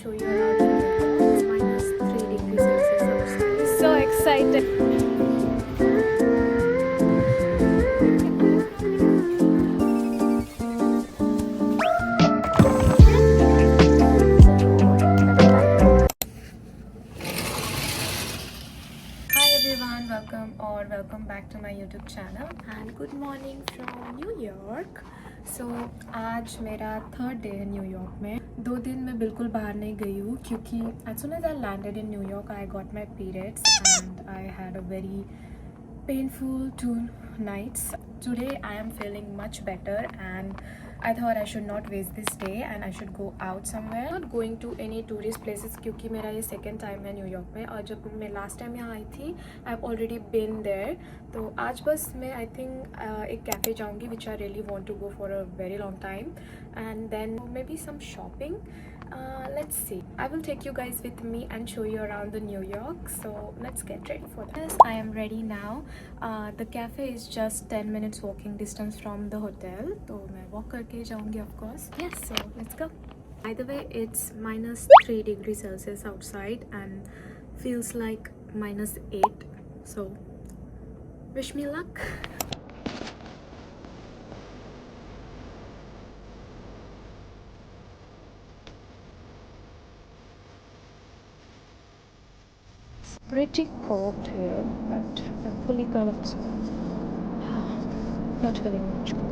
Show you around here. It's minus 3 degrees Celsius outside. So excited. Hi everyone, welcome back to my YouTube channel and good morning from New York. So आज मेरा third day है New York में. 2 दिन मैं बिल्कुल बाहर नहीं गई हूँ क्योंकि as soon as I landed in New York I got my periods and I had a very painful 2 nights. Today I am feeling much better and I thought I should not waste this day and I should go out somewhere. Not going to any tourist places क्योंकि मेरा ये second time है New York में और जब मैं last time यहाँ आई थी I have already been there. तो आज बस मैं आई थिंक एक कैफ़े जाऊँगी which I really want to go for a very long time and then maybe some shopping. Let's see. I will take you guys with me and show you around the New York. So let's get ready for this. I am ready now. The cafe is just 10 minutes walking distance from the hotel. तो मैं walk करके जाऊँगी of course. Yes, so let's go. By the way, it's minus 3 degrees Celsius outside and feels like minus 8. So wish me luck. Pretty cold here, but I'm fully covered, so not feeling much cold.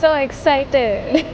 So excited.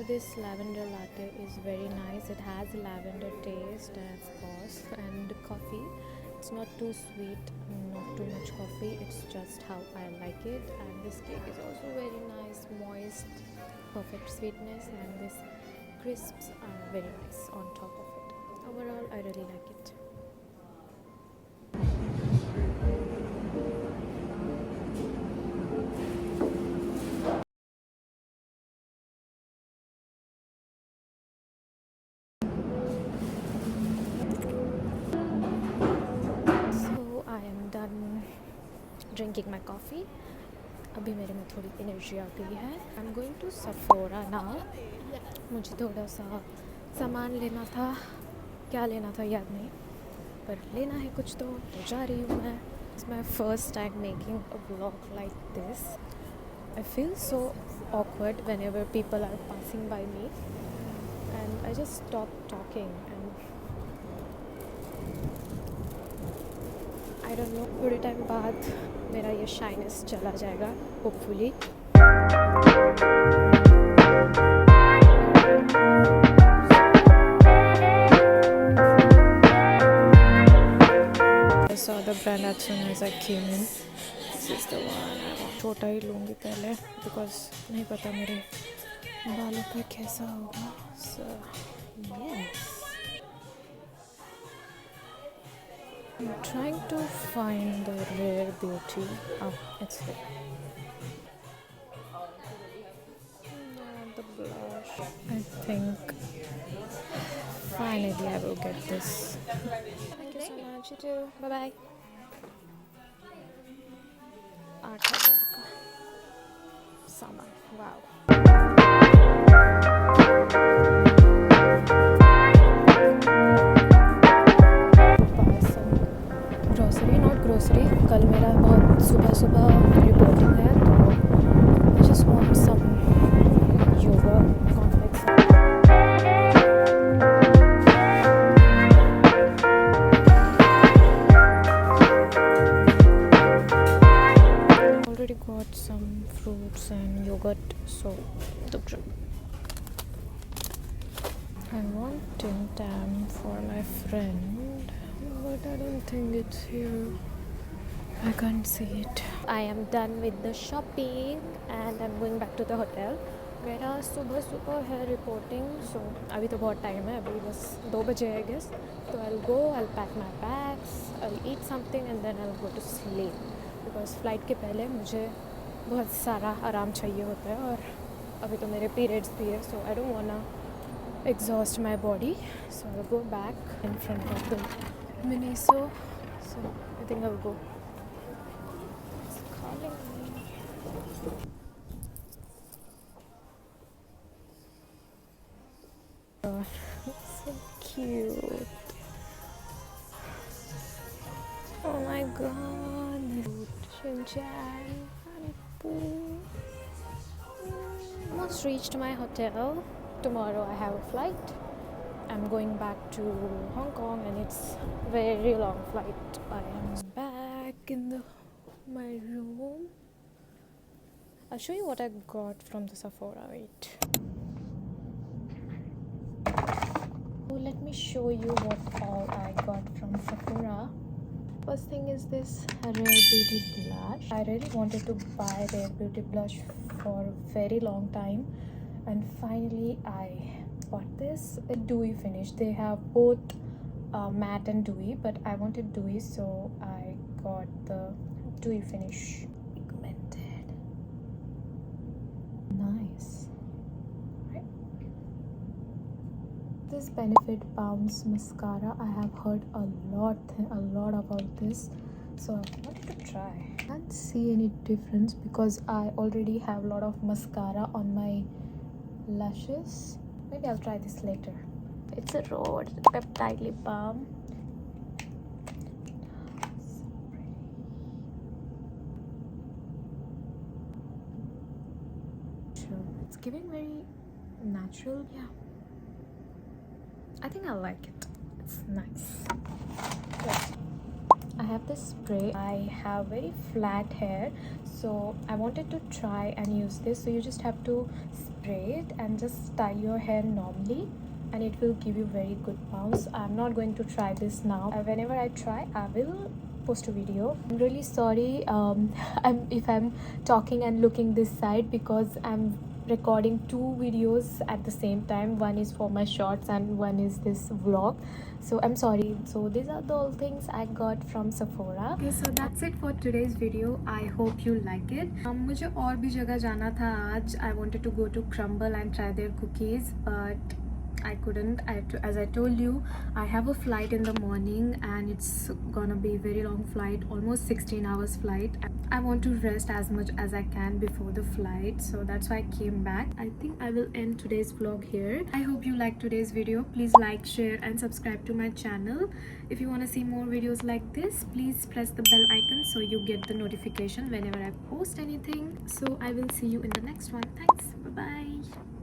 This lavender latte is very nice. It has lavender taste of course, and coffee, it's not too sweet, not too much coffee, it's just how I like it. And this cake is also very nice, moist, perfect sweetness, and this crisps are very nice on top of it. Overall I really like it. Drinking my coffee. अभी मेरे में थोड़ी energy आ गई है. I am going to Sephora now. मुझे थोड़ा सा सामान लेना था. क्या लेना था याद नहीं, पर लेना है कुछ तो जा रही हूँ मैं. It's my first time making a vlog like this. I feel so awkward whenever people are passing by me and I just stop talking and I don't know, थोड़े टाइम बाद मेरा ये शाइनेस चला जाएगा hopefully. I saw the brand as soon as I came in. This is the one. छोटा ही लूँगी पहले because नहीं पता मेरे बालों पे कैसा होगा. So yes. I'm trying to find the rare beauty. Oh, it's here. The blush. I think finally I will get this. Thank you so much. You too. Bye bye. 8,000 का सामान. Wow. ग्रोसरी. कल मेरा बहुत सुबह reporting है तो just want some yoga complex. Already got some fruits and yogurt, so I want Tim Tam for my friend, but I don't think it's here. I can't see it. I am done with the shopping and I'm going back to the hotel. मेरा सुबह है reporting, so अभी तो बहुत time है, अभी बस 2 बजे I guess. So I'll go, I'll pack my bags, I'll eat something and then I'll go to sleep. Because flight के पहले मुझे बहुत सारा आराम चाहिए होता है और अभी तो मेरे periods भी है, so I don't wanna exhaust my body. So I'll go back in front of the Miniso. So I think I'll go. So cute. Oh my god. Shinchan and Pooh. Almost reached my hotel. Tomorrow I have a flight. I'm going back to Hong Kong and it's very long flight. I am back in my room. I'll show you what I got from the Sephora. Wait. So let me show you what all I got from Sephora. First thing is this Rare Beauty blush. I really wanted to buy Rare Beauty blush for a very long time, and finally I bought this. A dewy finish. They have both matte and dewy, but I wanted dewy, so I got the dewy finish. Pigmented. Nice. Right? This Benefit Bounce mascara, I have heard a lot about this, so I wanted to try. I can't see any difference because I already have a lot of mascara on my lashes. Maybe I'll try this later. It's a Rose Peptide Lip Balm. It's giving very natural. Yeah, I think I like it. It's nice. Yes. I have this spray. I have very flat hair, so I wanted to try and use this. So you just have to spray it and just style your hair normally, and it will give you very good bounce. I'm not going to try this now. Whenever I try, I will post a video. I'm really sorry if I'm talking and looking this side because I'm recording 2 videos at the same time. One is for my shorts and one is this vlog, so I'm sorry. So these are the all things I got from Sephora. Okay, so that's it for today's video. I hope you like it. मुझे और भी जगह जाना था आज. I wanted to go to Crumble and try their cookies, but I couldn't. As I told you, I have a flight in the morning and it's gonna be a very long flight, almost 16 hours flight. I want to rest as much as I can before the flight, so that's why I came back. I think I will end today's vlog here. I hope you liked today's video. Please like, share and subscribe to my channel. If you want to see more videos like this, please press the bell icon so you get the notification whenever I post anything. So I will see you in the next one. Thanks. Bye bye.